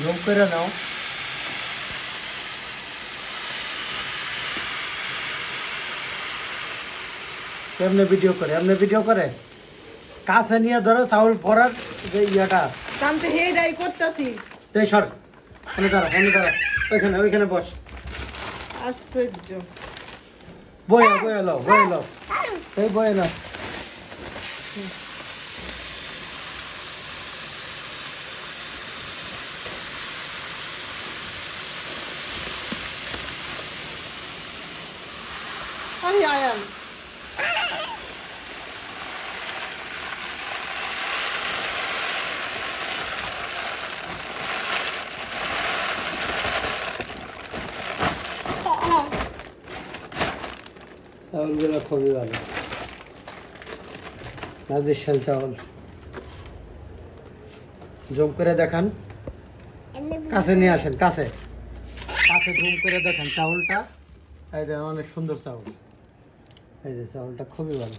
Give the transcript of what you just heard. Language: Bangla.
জুম করে নাও। কেমনে ভিডিও করে, এমনি ভিডিও করে, কাছে নিয়ে ধরো চাউল পরার যে ইয়াটা। কামতে হেডাই করতেছি। এই সর, এনে দাঁড়া, ওইখানে বস। আশ্চর্য। বয়ে এলো এই বয়ে এলো। আরে আয়ান চাউলগুলো খুবই ভালো, নাজিরশাল চাউল। জুম করে দেখান, কাছে নিয়ে আসেন, কাছে জুম করে দেখান চাউলটা। এই যে অনেক সুন্দর চাউল, এই যে চাউলটা খুবই ভালো।